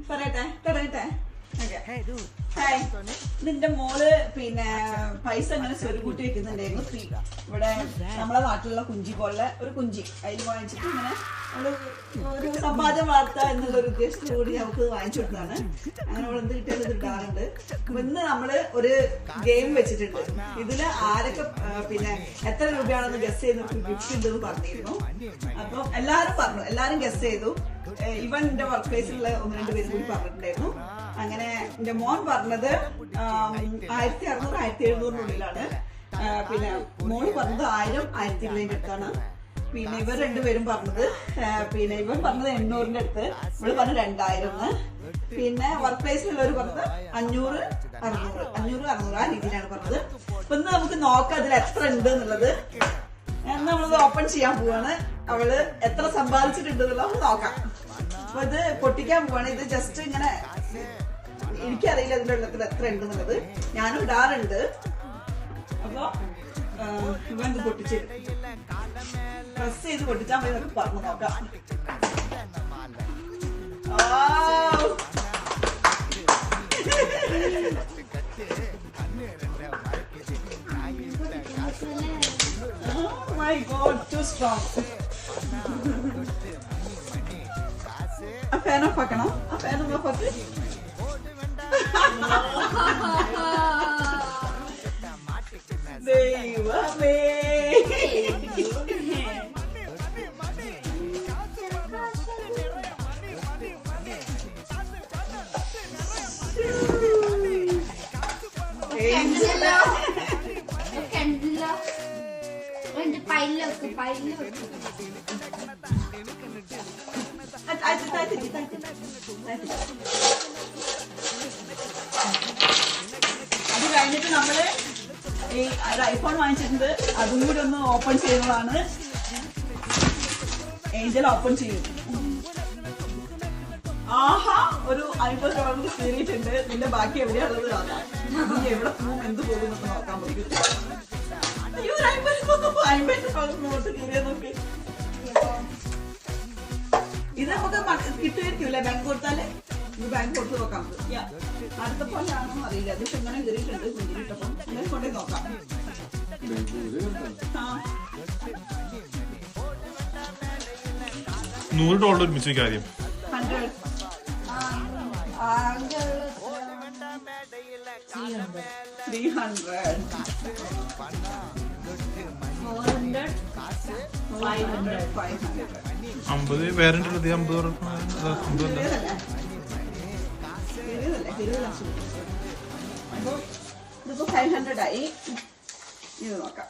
പറയട്ടെ തുടങ്ങട്ടെ. നിന്റെ മോള് പിന്നെ പൈസ ഇങ്ങനെ സ്വരുകൂട്ടി വെക്കുന്നുണ്ടായിരുന്നു. ഇവിടെ നമ്മളെ നാട്ടിലുള്ള കുഞ്ചി പോലെ ഒരു കുഞ്ചി അതിൽ വാങ്ങിച്ചിട്ട് ഇങ്ങനെ നമ്മള് ഒരു സമ്പാദ്യം വളർത്തുക എന്നുള്ള ഒരു ഉദ്ദേശത്തോടുകൂടി നമുക്ക് വാങ്ങിച്ചു കൊടുത്തതാണ്. അങ്ങനെ ഇവിടെ എന്ത് കിട്ടിയാലും ഇത് ഇടാറുണ്ട്. അപ്പൊ ഇന്ന് നമ്മള് ഒരു ഗെയിം വെച്ചിട്ടുണ്ട്. ഇതില് ആരൊക്കെ പിന്നെ എത്ര രൂപയാണെന്ന് ഗസ് ചെയ്യുന്നവർക്ക് ഗിഫ്റ്റ് ഉണ്ടെന്ന് പറഞ്ഞിരുന്നു. അപ്പൊ എല്ലാരും ഗസ് ചെയ്തു. ഇവൻ എന്റെ വർക്ക് പ്ലേസിലുള്ള 1-2 പേര് കൂടി പറഞ്ഞിട്ടുണ്ടായിരുന്നു. അങ്ങനെ എന്റെ മോൻ പറഞ്ഞത് 1600 1700-നുള്ളിലാണ്. പിന്നെ മോള് പറഞ്ഞത് 1000 1200 അടുത്താണ്. പിന്നെ ഇവർ 2 പേരും പറഞ്ഞത് പിന്നെ ഇവൻ പറഞ്ഞത് 800-ന്റെ അടുത്ത്, ഇവള് പറഞ്ഞത് 2000. പിന്നെ വർക്ക് പ്ലേസിലുള്ളവർ പറഞ്ഞത് 500 600 ആ രീതിയിലാണ് പറഞ്ഞത്. അപ്പൊ ഇന്ന് നമുക്ക് നോക്കാം അതിൽ എത്ര ഉണ്ട് എന്നുള്ളത്. നമ്മളത് ഓപ്പൺ ചെയ്യാൻ പോവാണ്. അവള് എത്ര സമ്പാദിച്ചിട്ടുണ്ട് എന്നുള്ളത് നമുക്ക് നോക്കാം. അപ്പൊ ഇത് പൊട്ടിക്കാൻ പോവാണ്. ഇത് ജസ്റ്റ് ഇങ്ങനെ എനിക്കറിയില്ല ഇതിന്റെ ഉള്ളത്തിൽ എത്ര ഉണ്ട് എന്നുള്ളത്. ഞാനും ഇടാറുണ്ട്. അപ്പൊ ഇവൻ ഇത് പൊട്ടിച്ച് പ്രസ് ചെയ്ത് പൊട്ടിച്ചാൽ മതി നമുക്ക് പറഞ്ഞു നോക്കാം. My God, too strong. A fan off ആക്കണം. A fan off ആക്കി. ദൈവമേ. അത് കഴിഞ്ഞിട്ട് നമ്മള് ഈ ഐഫോൺ വാങ്ങിച്ചിട്ടുണ്ട്. അതും കൂടി ഒന്ന് ഓപ്പൺ ചെയ്യുന്നതാണ്. ഏഞ്ചൽ ഓപ്പൺ ചെയ്യും. ആഹാ, ഒരു $50 കയറിയിട്ടുണ്ട്. ഇതിന്റെ ബാക്കി എവിടെയുള്ളത് കാണാം. എവിടെ പോകും എന്ത് പോകും എന്നൊക്കെ നോക്കാൻ പറ്റും. അയ്യോ, $50 നോട്ട് കയറിയ നോക്കി. ഇത് നമുക്ക് കിട്ടുമായിരിക്കൂല്ലേ ബാങ്ക് കൊടുത്താല്? ഇത് ബാങ്ക് കൊടുത്ത് നോക്കാം. അടുത്ത പോലാണോ അറിയില്ല. അത് എങ്ങനെ കയറിയിട്ടുണ്ട്. കുഞ്ഞിട്ടപ്പം അങ്ങനെ കൊണ്ടേ നോക്കാം. $100 ഒരുമിച്ച് കാര്യം. 100 300 400 500 50 വേറെ ഉള്ളത് 50 ഇതിപ്പോ 500 ആയി. ഇത് നോക്കാം.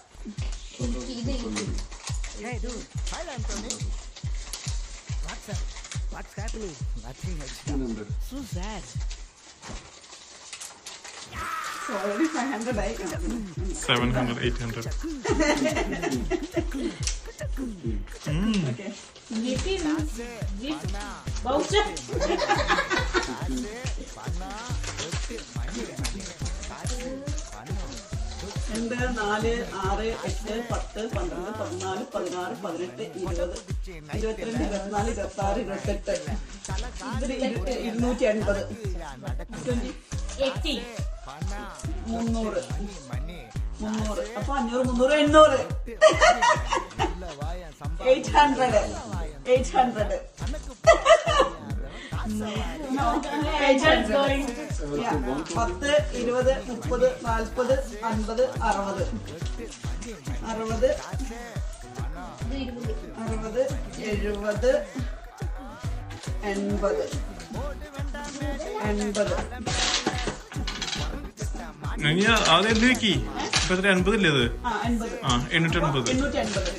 What's happening? Nothing. 100. So sad. So already 500 ആയി. 700 800. Okay. Voucher. 2 4 6 8 10 12 14 16 17 18 20 22 24 26 28 ഇതിൽ 280 80 300 അപ്പൊ 500 300 800 800 Agent going. 10 20 30 40 50 60 60 70 80 80 ആദ്യം എന്ത് വെക്കി? ഇപ്പൊ 80 ഇല്ലേ അത്? 80 880.